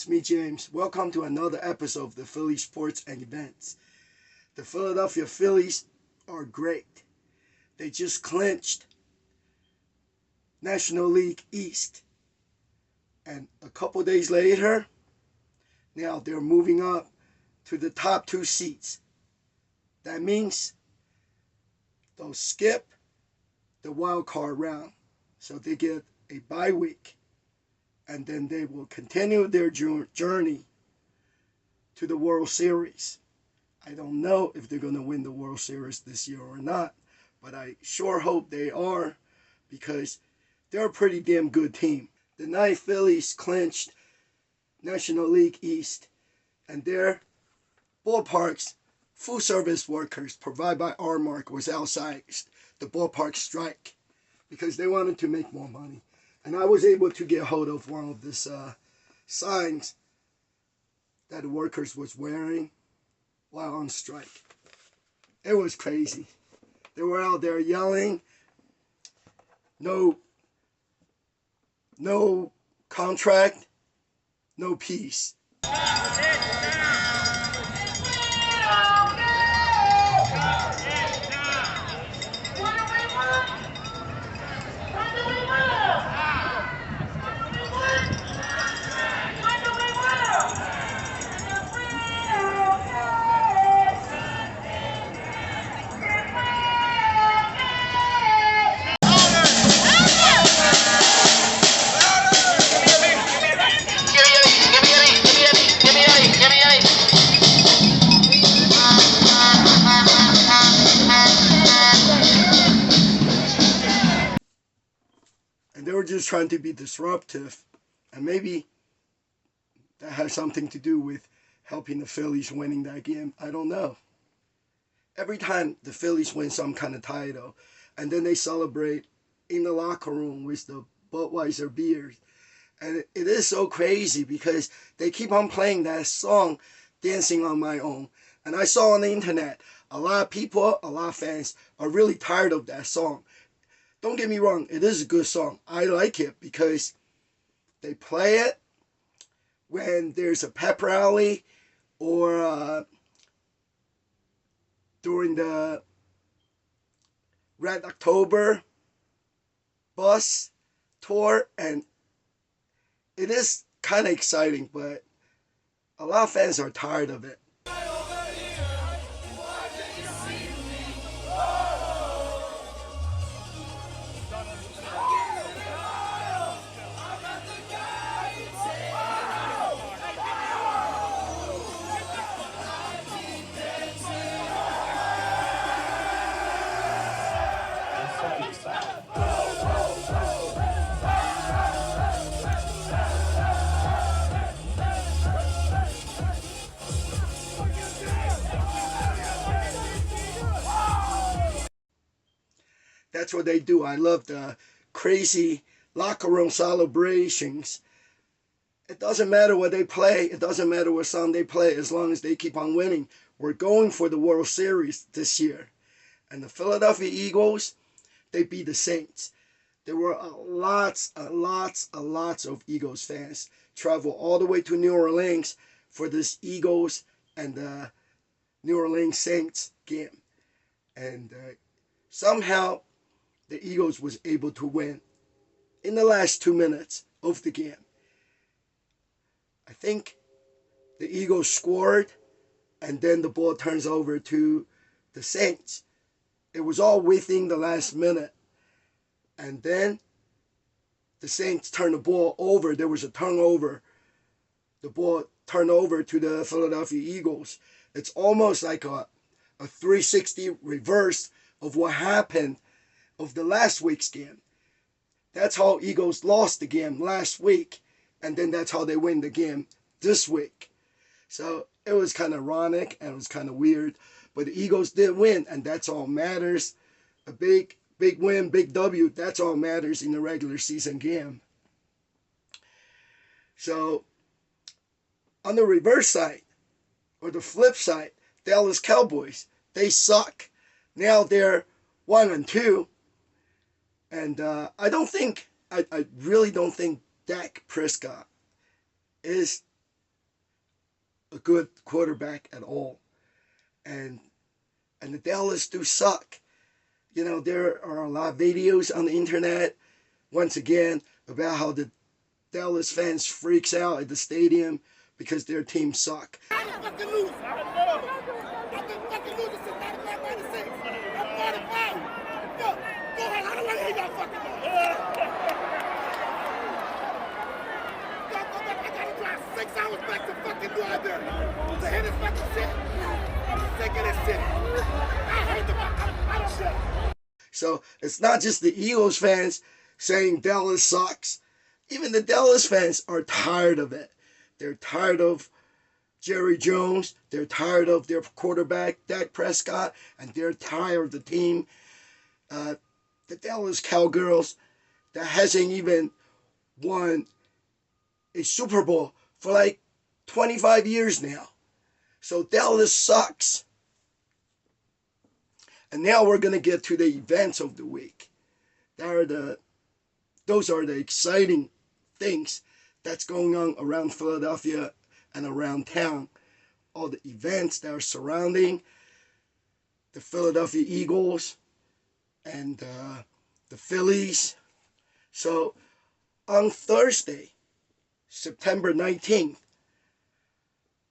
it's me, James. Welcome to another episode of the Philly Sports and Events. The Philadelphia Phillies are great. They just clinched National League East. And a couple days later, now they're moving up to the top two seats. That means they'll skip the wild card round. So they get a bye week. And then they will continue their journey to the World Series. I don't know if they're going to win the World Series this year or not, but I sure hope they are because they're a pretty damn good team. The night Phillies clinched National League East, and their ballpark's food service workers provided by R-Mark was outside the ballpark strike because they wanted to make more money. And I was able to get hold of one of these signs that the workers was wearing while on strike. It was crazy. They were out there yelling, no contract, no peace. And they were just trying to be disruptive. And maybe that has something to do with helping the Phillies winning that game. I don't know. Every time the Phillies win some kind of title, and then they celebrate in the locker room with the Budweiser beers. And it is so crazy because they keep on playing that song, Dancing on My Own. And I saw on the internet, a lot of people, a lot of fans are really tired of that song. Don't get me wrong, it is a good song. I like it because they play it when there's a pep rally or during the Red October bus tour, and it is kind of exciting, but a lot of fans are tired of it. That's what they do. I love the crazy locker room celebrations. It doesn't matter what they play. It doesn't matter what song they play as long as they keep on winning. We're going for the World Series this year. And the Philadelphia Eagles, they beat the Saints. There were lots of Eagles fans travel all the way to New Orleans for this Eagles and the New Orleans Saints game. And somehow the Eagles was able to win in the last 2 minutes of the game. I think the Eagles scored, and then the ball turns over to the Saints. It was all within the last minute. And then the Saints turned the ball over. There was a turnover. The ball turned over to the Philadelphia Eagles. It's almost like a 360 reverse of what happened of the last week's game. That's how Eagles lost the game last week, and then that's how they win the game this week. So it was kind of ironic and it was kind of weird, but the Eagles did win, and that's all matters. A big win, big W, that's all matters in the regular season game. So on the reverse side, or the flip side, Dallas Cowboys, they suck. Now they're 1-2. And I really don't think Dak Prescott is a good quarterback at all. And the Dallas do suck. You know, there are a lot of videos on the internet, once again, about how the Dallas fans freaks out at the stadium because their team suck. I didn't fucking lose. I know. I've been fucking losing since 95, 96. I'm 45. Go ahead. I don't want to hear y'all fucking noise. Y'all go back. I gotta drive 6 hours back to fucking New Orleans to hear this fucking shit. I'm sick of this shit. I hate the I don't care. So it's not just the Eagles fans saying Dallas sucks. Even the Dallas fans are tired of it. They're tired of Jerry Jones. They're tired of their quarterback, Dak Prescott. And they're tired of the team, the Dallas Cowgirls, that hasn't even won a Super Bowl for like 25 years now. So Dallas sucks. And now we're going to get to the events of the week. Those are the exciting things that's going on around Philadelphia and around town. All the events that are surrounding the Philadelphia Eagles and the Phillies. So on Thursday, September 19th,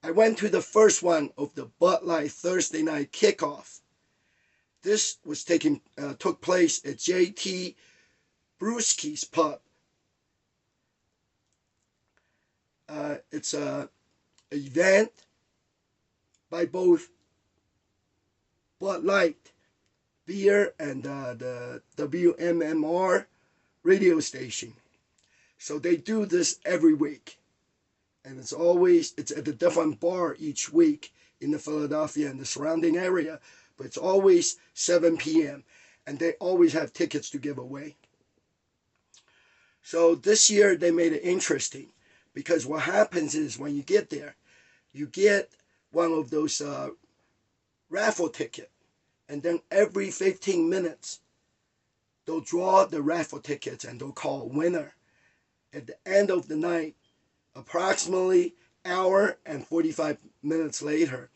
I went to the first one of the Bud Light Thursday night kickoff. This was took place at J.T. Brewski's Pub. It's an event by both Bud Light beer and the WMMR radio station. So they do this every week. And it's at a different bar each week in the Philadelphia and the surrounding area. But it's always 7 p.m. And they always have tickets to give away. So this year they made it interesting. Because what happens is when you get there, you get one of those raffle tickets. And then every 15 minutes, they'll draw the raffle tickets and they'll call a winner. At the end of the night, approximately hour and 45 minutes later,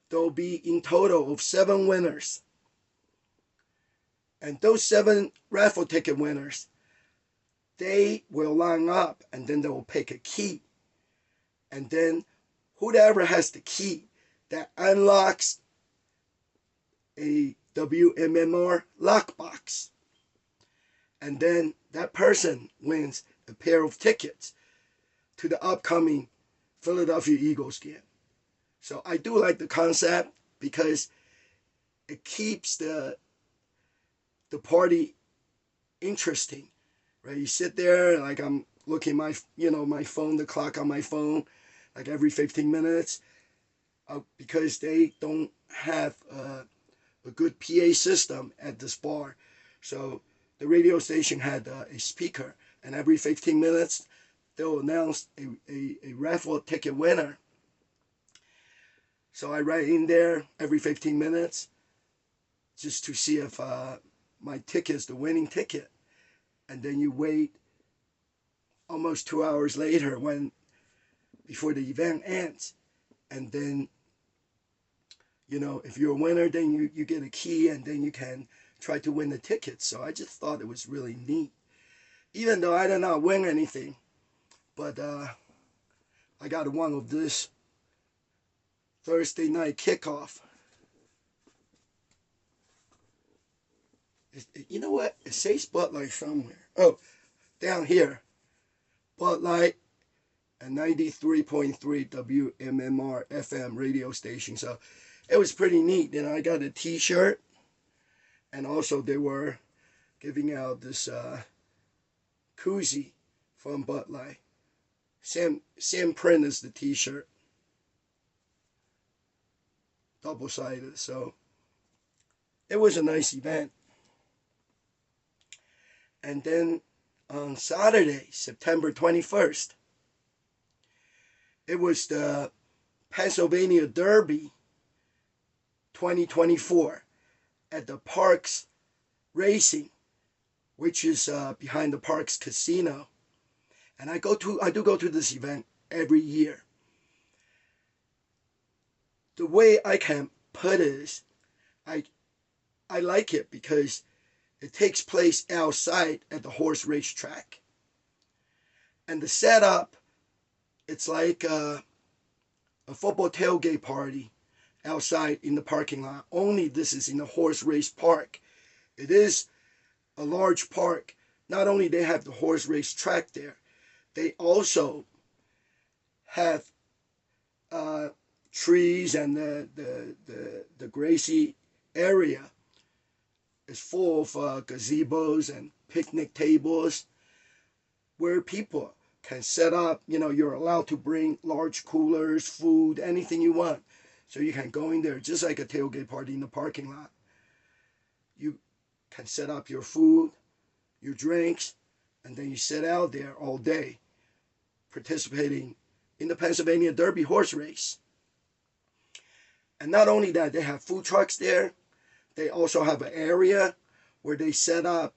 there'll be in total of 7 winners. And those 7 raffle ticket winners, they will line up and then they will pick a key. And then whoever has the key that unlocks a WMMR lockbox. And then that person wins a pair of tickets to the upcoming Philadelphia Eagles game. So I do like the concept because it keeps the party interesting, right? You sit there like I'm looking my phone, the clock on my phone, like every 15 minutes, because they don't have a good PA system at this bar. So the radio station had a speaker, and every 15 minutes they'll announce a raffle ticket winner. So I write in there every 15 minutes just to see if my ticket's the winning ticket. And then you wait almost 2 hours later before the event ends. And then, if you're a winner, then you get a key and then you can try to win the tickets. So I just thought it was really neat. Even though I did not win anything, but I got one of this Thursday night kickoff. You know what? It says Bud Light somewhere. Oh, down here. Bud Light and 93.3 WMMR FM radio station. So it was pretty neat. I got a t-shirt. And also they were giving out this koozie from Bud Light. Same print as the t-shirt. Double-sided. So it was a nice event. And then on Saturday, September 21st, it was the Pennsylvania Derby 2024 at the Parks Racing, which is behind the Parks Casino. And I do go to this event every year. the way I can put it is, I I like it because it takes place outside at the horse race track, and the setup, it's like a football tailgate party outside in the parking lot. Only this is in a horse race park. It is a large park. Not only they have the horse race track there, they also have uh, trees, and the grassy area is full of gazebos and picnic tables where people can set up. You're allowed to bring large coolers, food, anything you want. So you can go in there just like a tailgate party in the parking lot. You can set up your food, your drinks, and then you sit out there all day participating in the Pennsylvania Derby horse race. And not only that, they have food trucks there. They also have an area where they set up,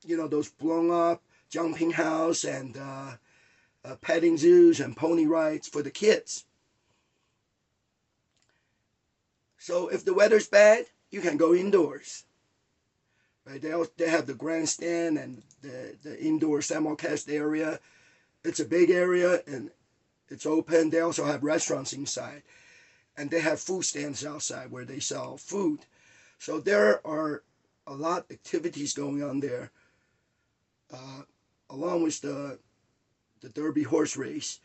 those blown up jumping house and petting zoos and pony rides for the kids. So if the weather's bad, you can go indoors. Right? They have the grandstand and the indoor simulcast area. It's a big area and it's open. They also have restaurants inside. And they have food stands outside where they sell food. So there are a lot of activities going on there, along with the Derby horse race.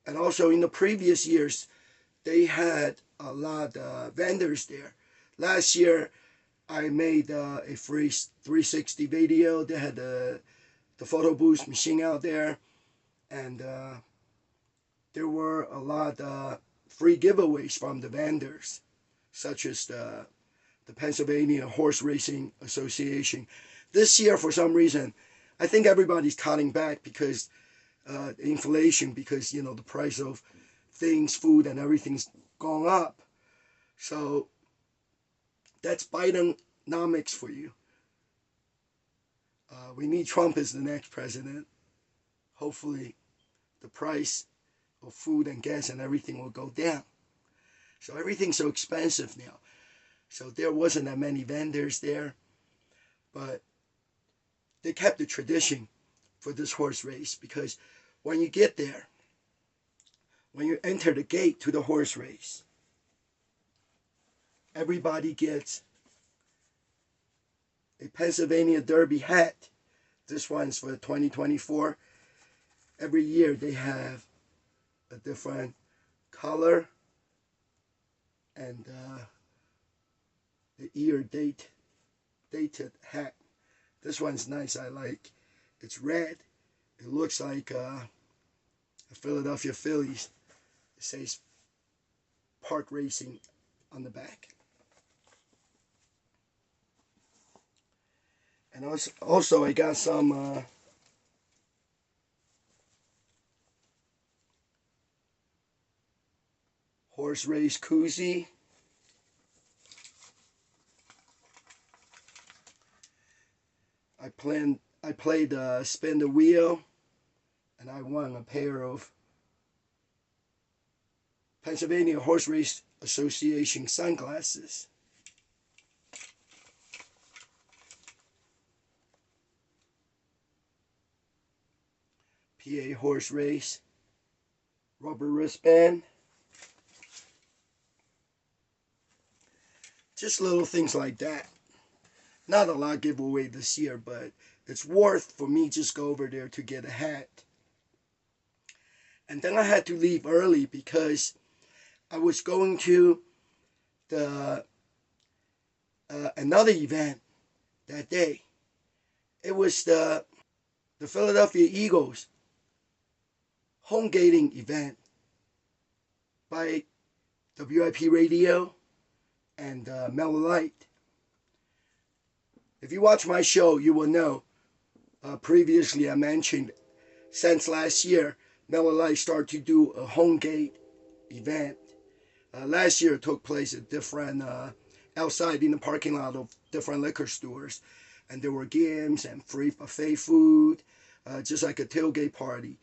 And also in the previous years, they had a lot of vendors there. Last year, I made a free 360 video. They had the photo booth machine out there, and there were a lot of free giveaways from the vendors, such as the Pennsylvania Horse Racing Association. This year, for some reason, I think everybody's cutting back because inflation, because the price of things, food, and everything's gone up. So that's Bidenomics for you. We need Trump as the next president. Hopefully, the price of food and gas and everything will go down. So everything's so expensive now. So there wasn't that many vendors there, but they kept the tradition for this horse race, because when you get there, when you enter the gate to the horse race, everybody gets a Pennsylvania Derby hat. This one's for 2024. Every year they have a different color and the year dated hat. This one's nice. I like. It's red. It looks like a Philadelphia Phillies. It says Park Racing on the back. And also I got some horse race koozie. I played spin the wheel, and I won a pair of Pennsylvania Horse Race Association sunglasses. PA Horse Race rubber wristband. Just little things like that. Not a lot giveaway this year, but it's worth for me just go over there to get a hat. And then I had to leave early because I was going to the another event that day. It was the Philadelphia Eagles home gating event by WIP Radio and Mellow Light. If you watch my show, you will know. Previously, I mentioned since last year, Mellow Light started to do a home gate event. Last year, it took place at different outside in the parking lot of different liquor stores, and there were games and free buffet food, just like a tailgate party.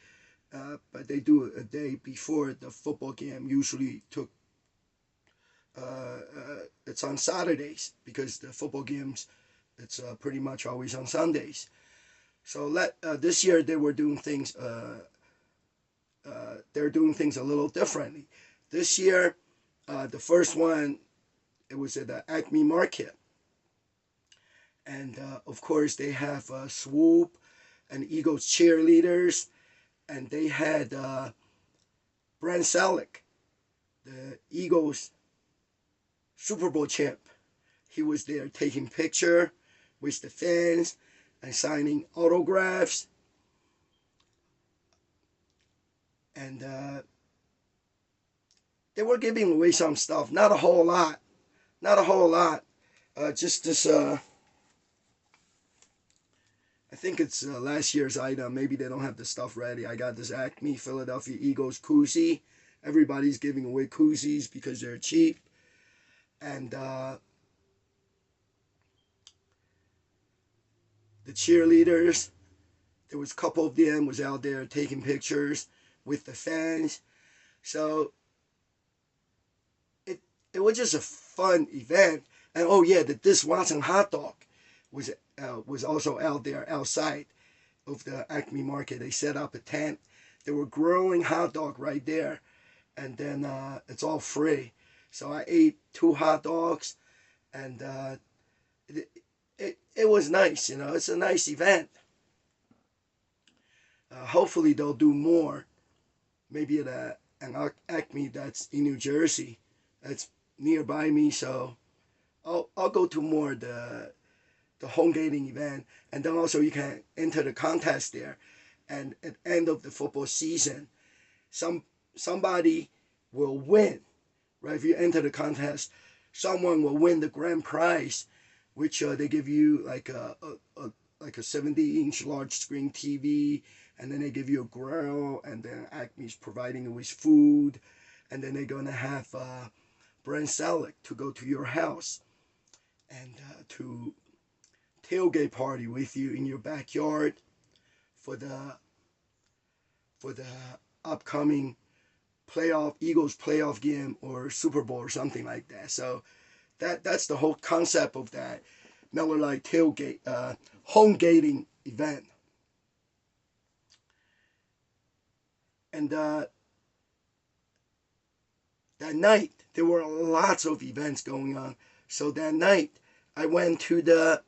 But they do it a day before the football game usually took it's on Saturdays because the football games it's pretty much always on Sundays. So this year they were doing things. They're doing things a little differently. This year, the first one it was at the Acme Market, and of course they have Swoop and Eagles cheerleaders, and they had Brent Selleck, the Eagles Super Bowl champ. He was there taking picture with the fans and signing autographs. And they were giving away some stuff. Not a whole lot. Not a whole lot. Just this, I think it's last year's item. Maybe they don't have the stuff ready. I got this Acme Philadelphia Eagles koozie. Everybody's giving away koozies because they're cheap. And the cheerleaders, there was a couple of them was out there taking pictures with the fans. So it was just a fun event. And oh yeah, the This Watson hot dog was also out there outside of the Acme Market. They set up a tent. They were growing hot dog right there, and then it's all free. So I ate 2 hot dogs, and it was nice. You know, it's a nice event. Hopefully they'll do more. Maybe at an Acme that's in New Jersey, that's nearby me. So I'll go to more the home gating event, and then also you can enter the contest there. And at the end of the football season, somebody will win, right? If you enter the contest, someone will win the grand prize, which they give you like a 70-inch large screen TV, and then they give you a grill, and then Acme's providing you with food, and then they're gonna have Brent Selleck to go to your house and to tailgate party with you in your backyard for the upcoming Eagles playoff game or Super Bowl or something like that. So that's the whole concept of that Miller Lite tailgate home gating event. And that night there were lots of events going on. So that night I went to the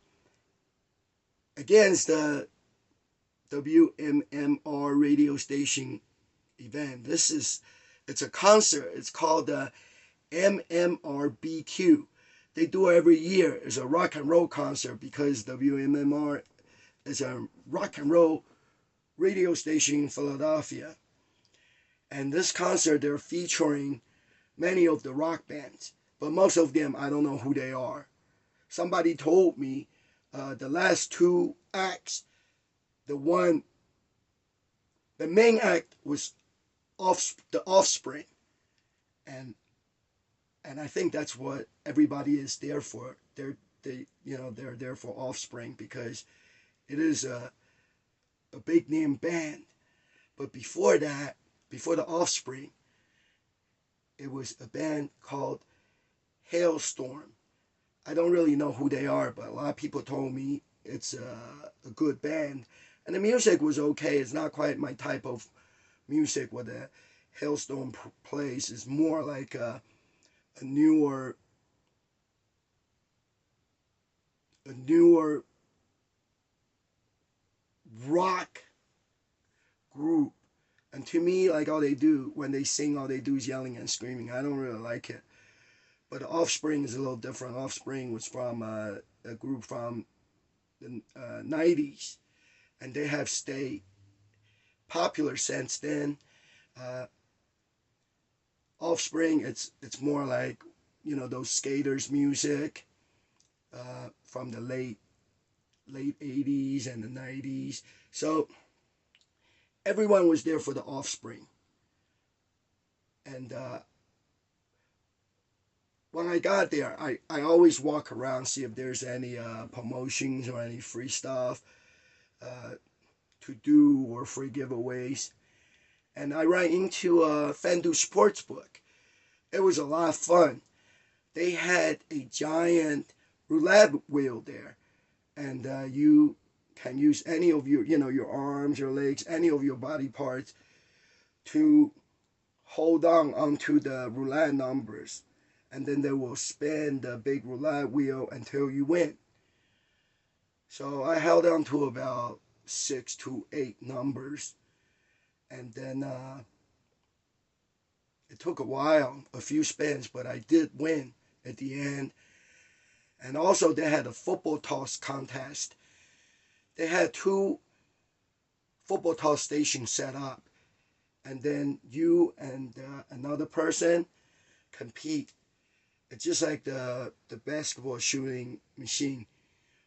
WMMR radio station event. It's a concert. It's called the MMRBQ. They do it every year. It's a rock and roll concert because WMMR is a rock and roll radio station in Philadelphia. And this concert, they're featuring many of the rock bands, but most of them, I don't know who they are. Somebody told me the last 2 acts, the main act was the Offspring, and I think that's what everybody is there for. They're there for Offspring because it is a big name band. But before that, before the Offspring, it was a band called Hailstorm. I don't really know who they are, but a lot of people told me it's a good band. And the music was okay. It's not quite my type of music. What the Hailstorm plays is more like a newer rock group. And to me, like all they do when they sing, all they do is yelling and screaming. I don't really like it. But Offspring is a little different. Offspring was from a group from the 90s, and they have stayed popular since then. Offspring, it's more like those skaters music from the late 80s and the 90s. So everyone was there for the Offspring, and when I got there, I always walk around, see if there's any promotions or any free stuff to do or free giveaways. And I ran into FanDuel Sportsbook. It was a lot of fun. they had a giant roulette wheel there, and you can use any of your, your arms, your legs, any of your body parts to hold on onto the roulette numbers, and then they will spin the big roulette wheel until you win. So I held on to about 6 to 8 numbers, and then it took a while, a few spins, but I did win at the end. And also they had a football toss contest. They had 2 football toss stations set up, and then you and another person compete. It's just like the basketball shooting machine.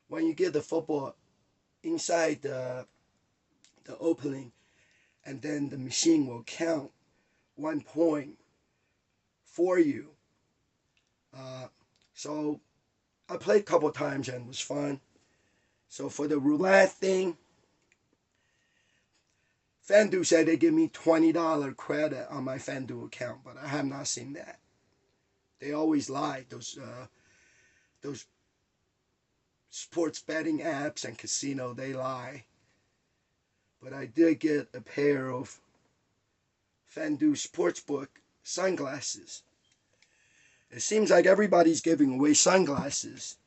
When you get the football inside the opening, and then the machine will count 1 point for you. So I played a couple times and it was fun. So for the roulette thing, FanDuel said they give me $20 credit on my FanDuel account, but I have not seen that. They always lie. Those sports betting apps and casino, they lie. But I did get a pair of FanDuel Sportsbook sunglasses. It seems like everybody's giving away sunglasses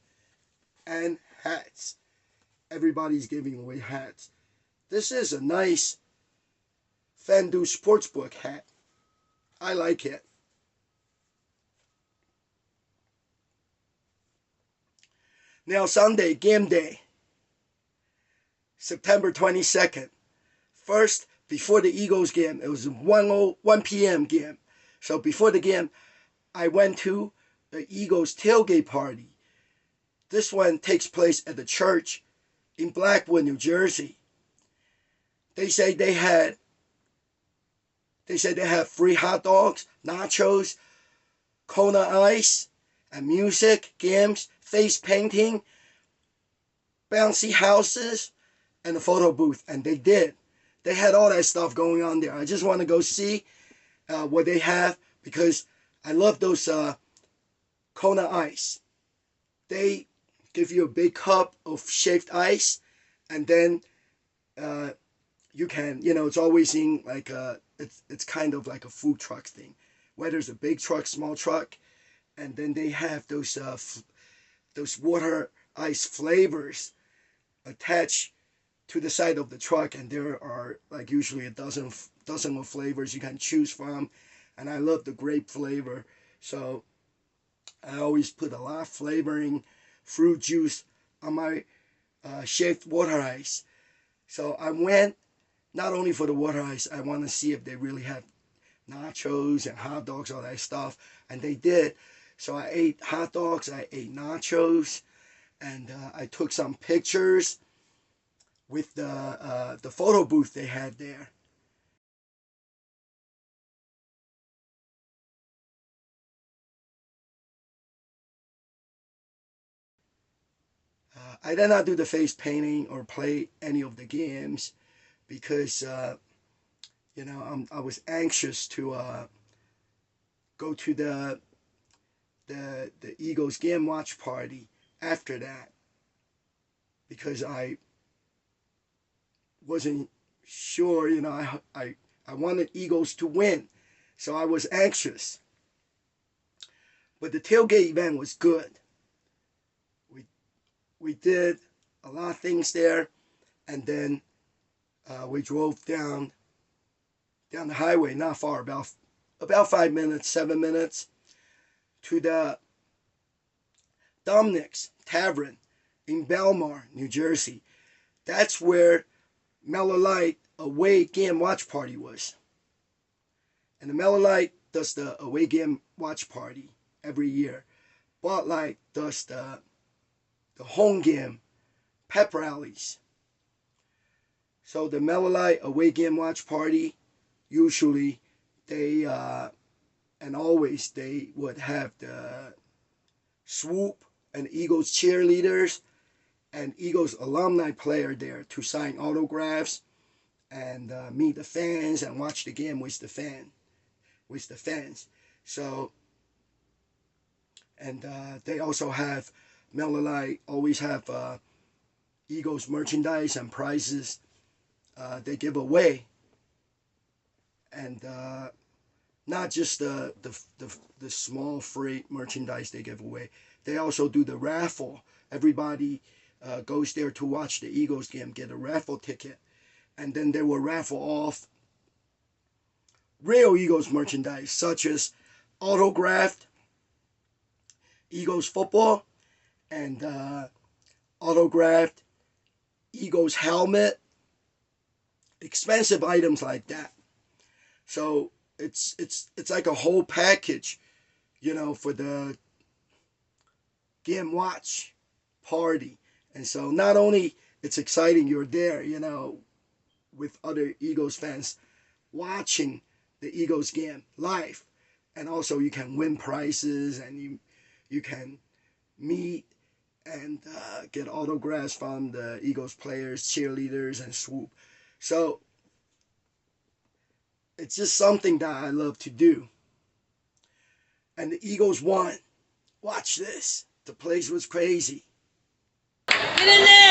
and hats. Everybody's giving away hats. This is a nice FanDuel Sportsbook hat. I like it. Now Sunday, game day, September 22nd. First, before the Eagles game, it was a 1 p.m. game. So before the game, I went to the Eagles tailgate party. This one takes place at the church in Blackwood, New Jersey. They say they had free hot dogs, nachos, Kona ice, and music, games, face painting, bouncy houses, and a photo booth. And they did. They had all that stuff going on there. I just want to go see what they have, because I love those Kona ice. They give you a big cup of shaved ice, and then you can, it's always in like it's kind of like a food truck thing, whether it's a big truck, small truck, and then they have those water ice flavors attached to the side of the truck, and there are like usually a dozen of flavors you can choose from, and I love the grape flavor, so I always put a lot of flavoring, fruit juice on my shaved water ice. So I went not only for the water ice, I want to see if they really have nachos and hot dogs, all that stuff, and they did. So I ate hot dogs, I ate nachos, and I took some pictures with the photo booth they had there. I did not do the face painting or play any of the games because I was anxious to go to the Eagles game watch party after that, because I wasn't sure. I wanted Eagles to win, so I was anxious. But the tailgate event was good. We did a lot of things there, and then we drove down the highway, not far, about 5 minutes, 7 minutes, to the Dominic's Tavern in Belmar, New Jersey. That's where Miller Lite away game watch party was. And the Miller Lite does the away game watch party every year. Bud Light does the home game pep rallies. So the Miller Lite away game watch party, usually they and always they would have the Swoop and Eagles cheerleaders and Eagles alumni player there to sign autographs and meet the fans and watch the game with the fans. So, And they also have, Miller Lite always have Eagles merchandise and prizes they give away. And not just the small free merchandise they give away. They also do the raffle. Everybody goes there to watch the Eagles game, get a raffle ticket, and then they will raffle off real Eagles merchandise, such as autographed Eagles football and autographed Eagles helmet, expensive items like that. So it's like a whole package, for the game watch party. And so not only it's exciting you're there, with other Eagles fans watching the Eagles game live, and also you can win prizes and you can meet and get autographs from the Eagles players, cheerleaders, and swoop. So it's just something that I love to do. And the Eagles won. Watch this. The place was crazy. Get in there!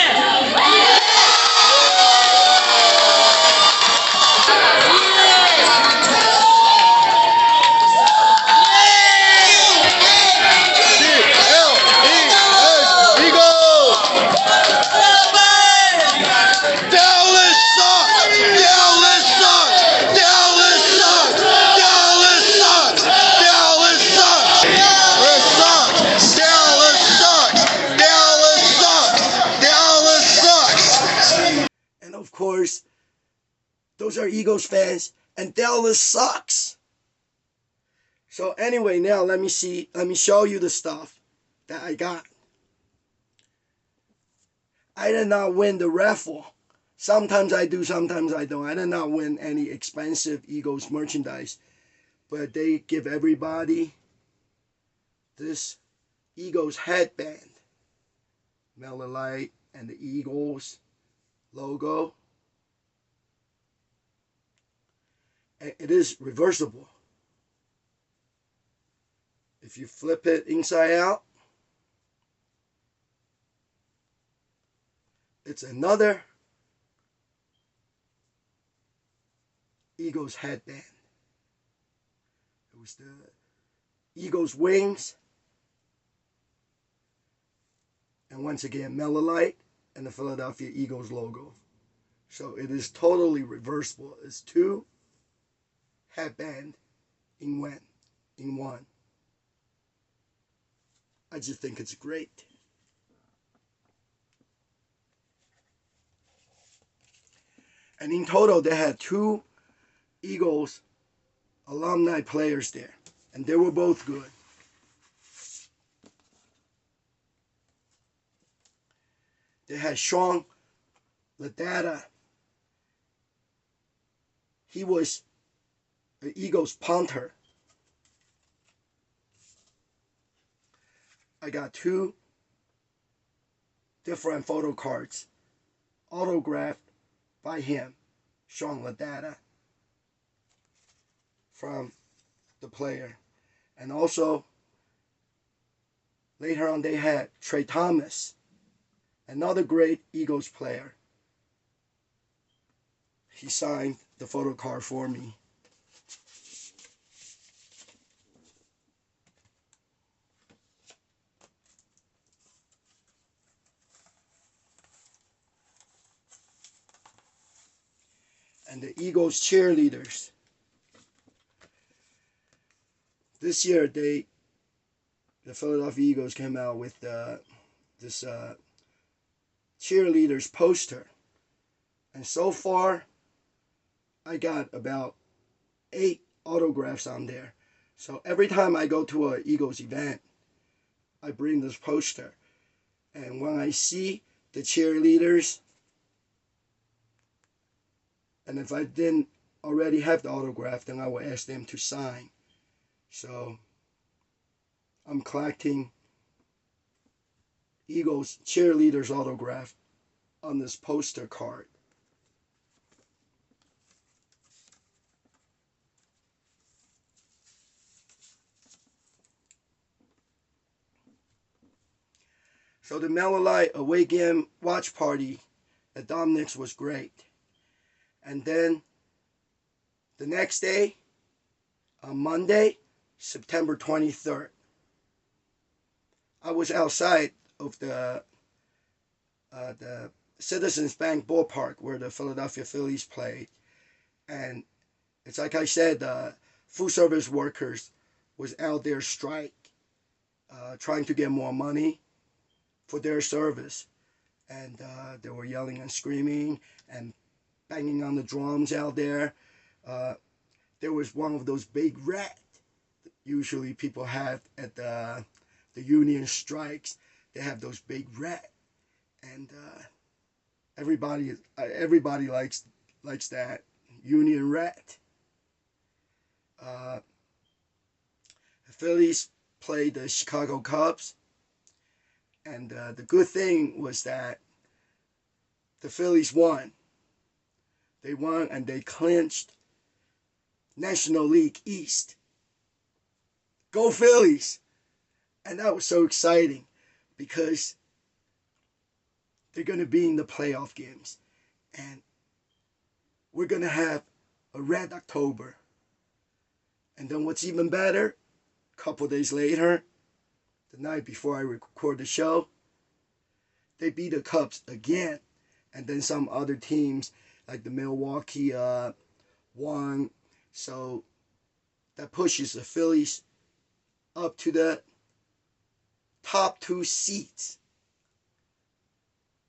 Of course, those are Eagles fans, and Dallas sucks. So anyway, now let me show you the stuff that I got. I did not win the raffle. Sometimes I do, sometimes I don't. I did not win any expensive Eagles merchandise, but they give everybody this Eagles headband. Miller Lite and the Eagles logo. It is reversible. If you flip it inside out, it's another Eagles headband. It was the Eagles wings. And once again, Miller Lite and the Philadelphia Eagles logo. So it is totally reversible. It's two headband in one. I just think it's great. And in total, they had two Eagles alumni players there. And they were both good. They had Sean Dalla. He was the Eagles punter. I got two different photo cards autographed by him, Sean Dalla, from the player. And also, later on, they had Trey Thomas, another great Eagles player. He signed the photo card for me. And the Eagles cheerleaders. This year, the Philadelphia Eagles came out with this cheerleaders poster. And so far, I got about 8 autographs on there. So every time I go to an Eagles event, I bring this poster. And when I see the cheerleaders, and if I didn't already have the autograph, then I will ask them to sign. So I'm collecting Eagles cheerleaders autograph on this poster card. So the Miller Lite away game watch party at Dominic's was great. And then the next day, on Monday, September 23rd, I was outside of the Citizens Bank ballpark where the Philadelphia Phillies played. And it's like I said, food service workers was out there strike, trying to get more money for their service. And they were yelling and screaming and banging on the drums out there. There was one of those big rats usually people have at the union strikes. They have those big rats. And everybody likes that union rat. The Phillies played the Chicago Cubs, and the good thing was that the Phillies won. They won and they clinched National League East. Go Phillies! And that was so exciting because they're going to be in the playoff games. And we're going to have a red October. And then what's even better, a couple days later, the night before I record the show, they beat the Cubs again. And then some other teams like the Milwaukee won. So that pushes the Phillies up to the top 2 seats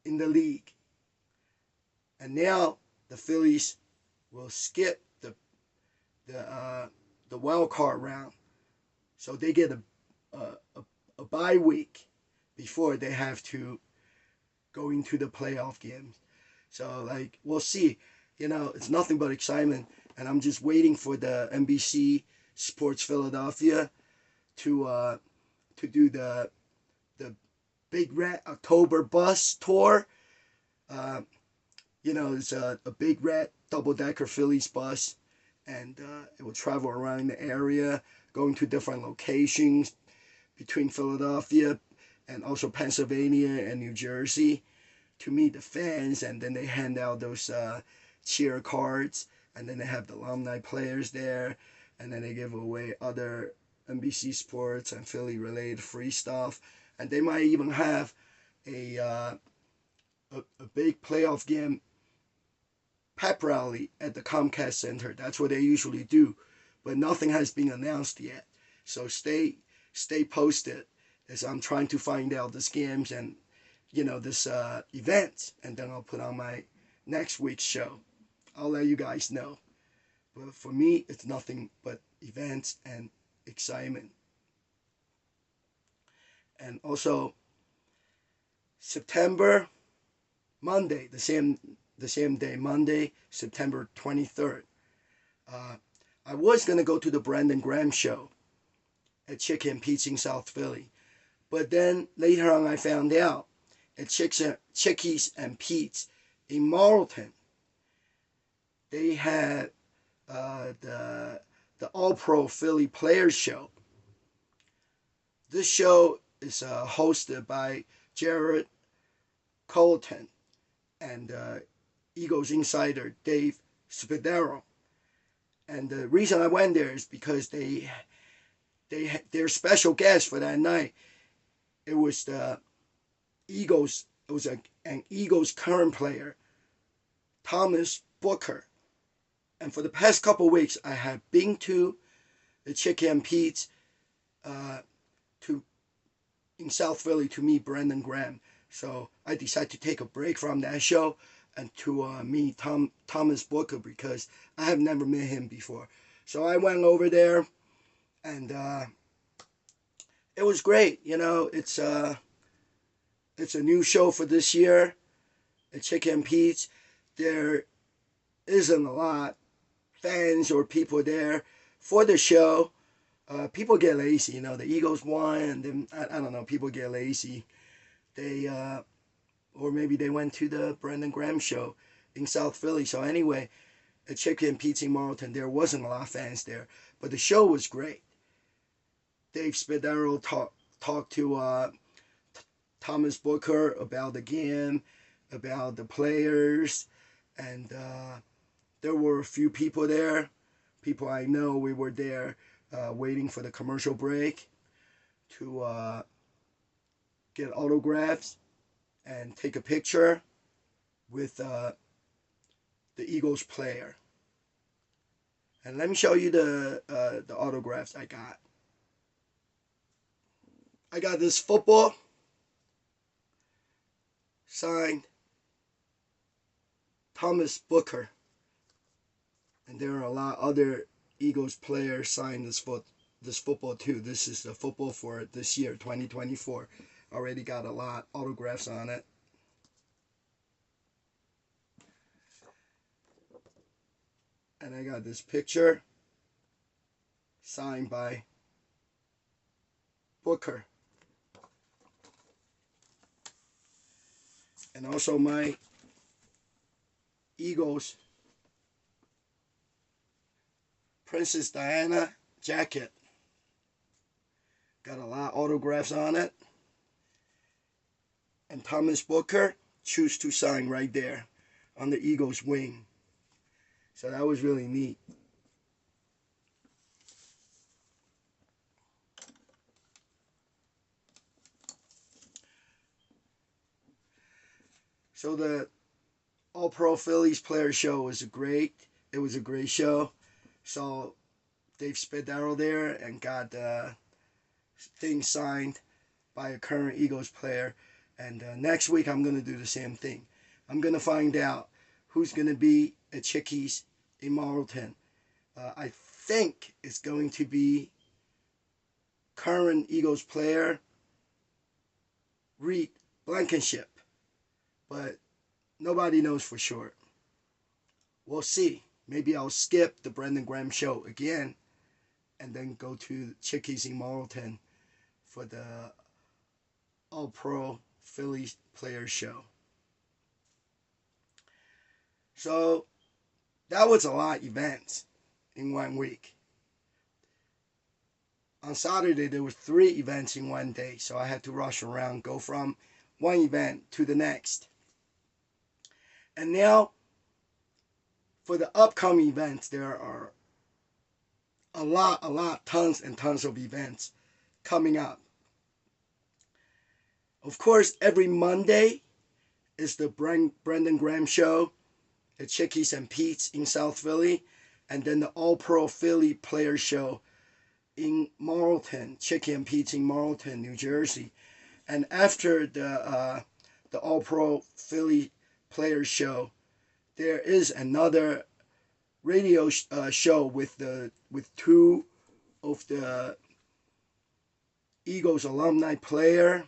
in the league. And now the Phillies will skip the wild card round, so they get a bye week before they have to go into the playoff games. So like we'll see. It's nothing but excitement, and I'm just waiting for the NBC Sports Philadelphia to do the Big Red October bus tour. It's a Big Red double-decker Phillies bus, and it will travel around the area, going to different locations between Philadelphia and also Pennsylvania and New Jersey to meet the fans. And then they hand out those cheer cards, and then they have the alumni players there, and then they give away other NBC Sports and Philly-related free stuff. And they might even have a big playoff game pep rally at the Comcast Center. That's what they usually do, but nothing has been announced yet. So stay posted as I'm trying to find out the scams and this event, and then I'll put on my next week's show. I'll let you guys know. But for me, it's nothing but events and excitement. And also September, Monday, the same day, Monday, September 23rd. I was going to go to the Brandon Graham show at Chicken Pete's in South Philly. But then later on I found out at Chickies and Pete's in Marlton, they had the All-Pro Philly Players Show. This show is hosted by Jared Colton and Eagles insider Dave Spadaro. And the reason I went there is because their special guest for that night, it was the Eagles. It was an Eagles current player, Thomas Booker. And for the past couple of weeks, I have been to the Chicken and Pete's in South Philly to meet Brandon Graham. So I decided to take a break from that show and to meet Thomas Booker because I have never met him before. So I went over there, and it was great. It's a new show for this year at Chicken and Pete's. There isn't a lot fans or people there for the show. People get lazy. The Eagles won, and then I don't know. People get lazy. They or maybe they went to the Brandon Graham show in South Philly. So anyway, at Chicken and Pete's in Marlton, there wasn't a lot of fans there, but the show was great. Dave Spadaro talked to Thomas Booker about the game, about the players, and there were a few people there. People I know, we were there waiting for the commercial break to get autographs and take a picture with the Eagles player. And let me show you the autographs I got. I got this football signed Thomas Booker. And there are a lot of other Eagles players signed this football too. This is the football for this year, 2024. Already got a lot of autographs on it. And I got this picture signed by Booker. And also my Eagles Princess Diana jacket. Got a lot of autographs on it. And Thomas Booker choose to sign right there on the Eagles wing. So that was really neat. So the All-Pro Phillies player show was great. It was a great show. So Dave Spadaro there and got things signed by a current Eagles player. And next week I'm going to do the same thing. I'm going to find out who's going to be at Chickies in Marlton. I think it's going to be current Eagles player Reed Blankenship. But nobody knows for sure. We'll see. Maybe I'll skip the Brendan Graham show again and then go to Chickies in Marlton for the All-Pro Phillies Players Show. So that was a lot of events in 1 week. On Saturday, there were 3 events in 1 day, so I had to rush around, go from one event to the next. And now, for the upcoming events, there are tons and tons of events coming up. Of course, every Monday is the Brendan Graham show at Chickies and Pete's in South Philly, and then the All-Pro Philly Players Show in Marlton, Chickie and Pete's in Marlton, New Jersey. And after the All-Pro Philly Players Show, there is another radio show with 2 of the Eagles alumni player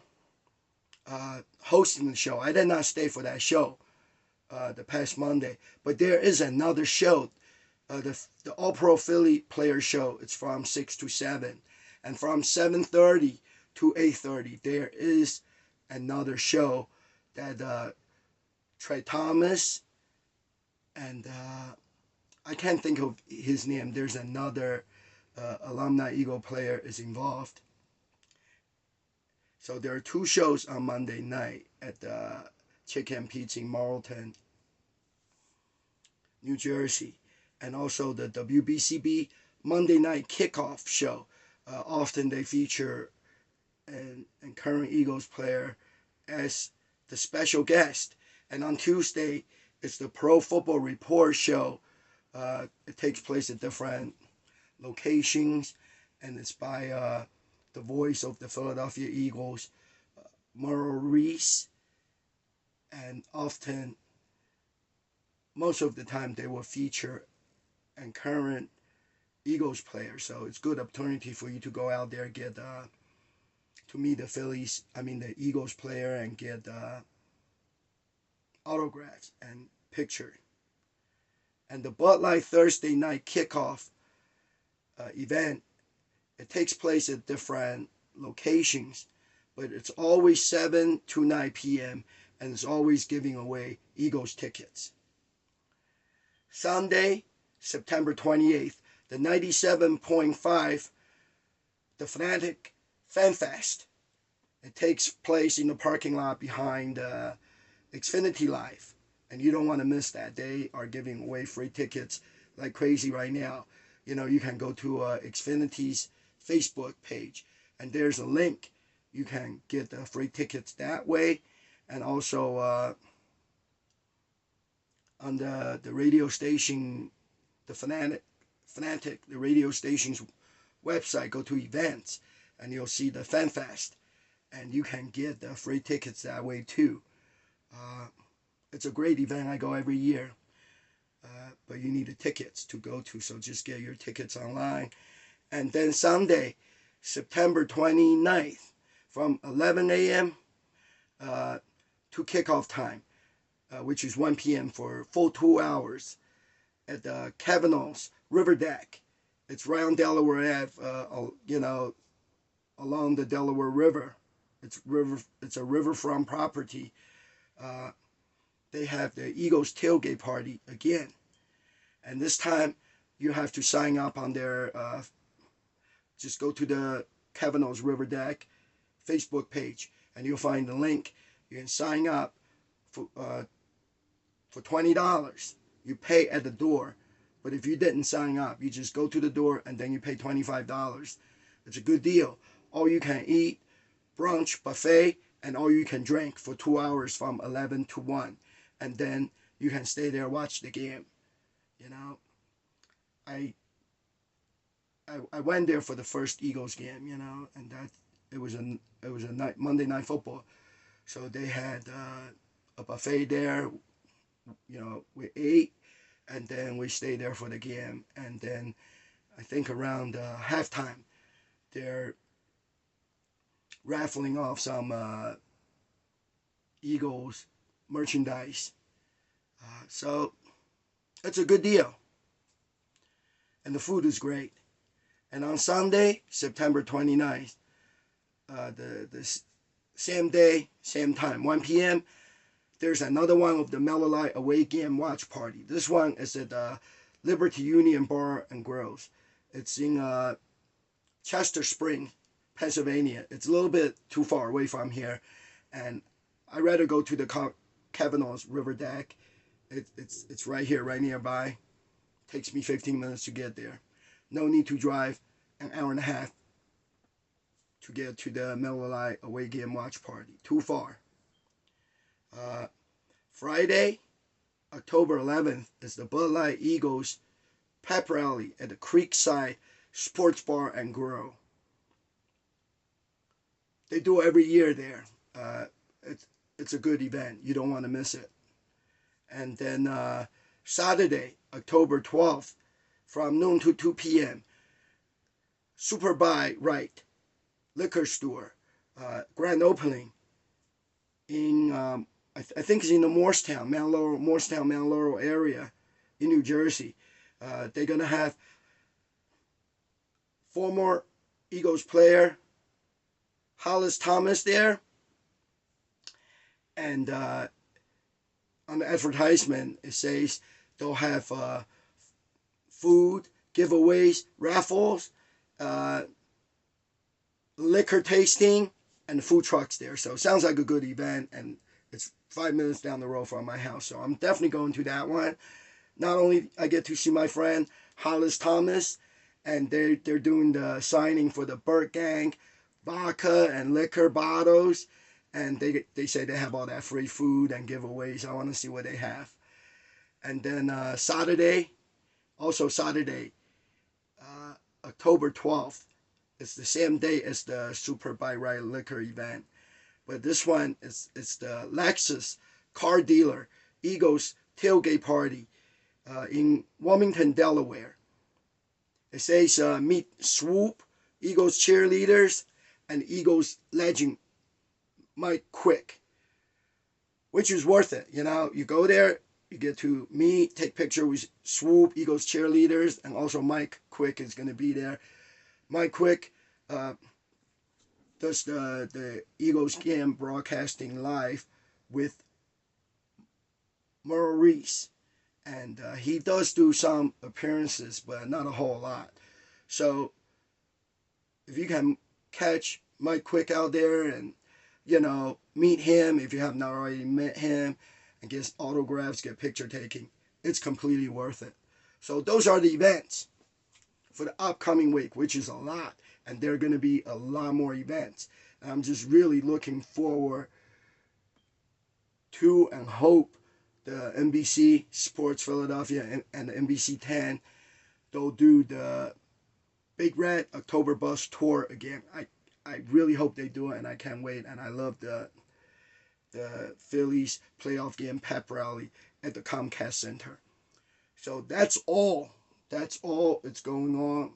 hosting the show. I did not stay for that show the past Monday, but there is another show, the All-Pro Philly Players Show. It's from 6 to 7, and from 7:30 to 8:30 there is another show that Trey Thomas and I can't think of his name. There's another alumni Eagle player is involved. So there are 2 shows on Monday night at the Chicken and Pete's in Marlton, New Jersey, and also the WBCB Monday night kickoff show. Often they feature an current Eagles player as the special guest. And on Tuesday, it's the Pro Football Report show. It takes place at different locations, and it's by the voice of the Philadelphia Eagles, Merle Reese. And often, most of the time, they will feature a current Eagles player. So it's a good opportunity for you to go out there, get to meet the Eagles player, and get autographs and pictures. And the Bud Light Thursday night kickoff event, it takes place at different locations, but it's always 7 to 9 p.m. and it's always giving away Eagles tickets. Sunday, September 28th, the 97.5, the Fanatic Fan Fest It takes place in the parking lot behind Xfinity Live, and you don't want to miss that. They are giving away free tickets like crazy right now. You can go to Xfinity's Facebook page, and there's a link. You can get the free tickets that way, and also on the radio station, the Fanatic, the radio station's website, go to events, and you'll see the Fan Fest, and you can get the free tickets that way too. It's a great event. I go every year, but you need the tickets to go to, so just get your tickets online. And then Sunday, September 29th, from 11 a.m. To kickoff time, which is 1 p.m. for full 2 hours at the Kavanaugh's River Deck. It's right on Delaware Ave, along the Delaware River. It's a riverfront property. They have the Eagles tailgate party again, and this time you have to sign up on their. Just go to the Kavanaugh's River Deck Facebook page, and you'll find the link. You can sign up for $20. You pay at the door, but if you didn't sign up, you just go to the door and then you pay $25. It's a good deal. All you can eat, brunch, buffet, and all you can drink for 2 hours from 11 to 1. And then you can stay there, watch the game. I went there for the first Eagles game, and that it was a Monday Night Football, so they had a buffet there. We ate, and then we stayed there for the game, and then I think around halftime, they're raffling off some Eagles merchandise. So it's a good deal, and the food is great. And on Sunday, September 29th, the same day, same time, 1 p.m., there's another one of the Miller Lite away game watch party. This one is at Liberty Union Bar and Grills. It's in Chester Springs, Pennsylvania. It's a little bit too far away from here, and I'd rather go to the Kavanaugh's River Deck. It's right here, right nearby. Takes me 15 minutes to get there. No need to drive an hour and a half to get to the Miller Lite away game watch party. Too far. Friday, October 11th, is the Bud Light Eagles pep rally at the Creekside Sports Bar and Grill. They do it every year there. It's a good event. You don't want to miss it. And then Saturday, October 12th, from noon to 2 p.m., Super Buy Right Liquor Store, grand opening in, I think it's in the Morristown, Mount Laurel area in New Jersey. They're going to have former Eagles player Hollis Thomas there. And on the advertisement, it says they'll have food, giveaways, raffles, liquor tasting, and food trucks there. So it sounds like a good event, and it's 5 minutes down the road from my house. So I'm definitely going to that one. Not only I get to see my friend Hollis Thomas, and they're doing the signing for the Burt Gang vodka and liquor bottles, and they say they have all that free food and giveaways. I want to see what they have. And then Saturday, October 12th, it's the same day as the Super Buy Right Liquor event, but this one is the Lexus car dealer Eagles tailgate party in Wilmington, Delaware. It says meet Swoop, Eagles cheerleaders, and Eagles legend Mike Quick, which is worth it. You go there, you get to meet, take picture with Swoop, Eagles cheerleaders, and also Mike Quick is going to be there. Mike Quick does the Eagles game broadcasting live with Merle Reese, and he does do some appearances, but not a whole lot. So if you can catch Mike Quick out there and meet him if you have not already met him, and get autographs, get picture taking. It's completely worth it. So those are the events for the upcoming week, which is a lot, and there are going to be a lot more events. And I'm just really looking forward to and hope the NBC Sports Philadelphia and the NBC 10, they'll do the Big Red October Bus Tour again. I really hope they do it, and I can't wait. And I love the Phillies playoff game pep rally at the Comcast Center. So that's all. That's all that's going on.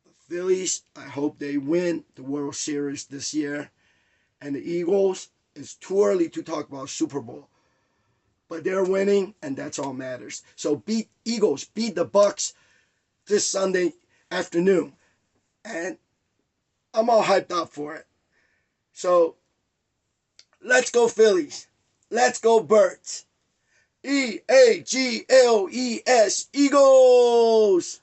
The Phillies, I hope they win the World Series this year. And the Eagles, it's too early to talk about Super Bowl. But they're winning, and that's all matters. So beat Eagles, beat the Bucks this Sunday afternoon. And I'm all hyped up for it. So let's go Phillies. Let's go Birds. Eagles. Eagles!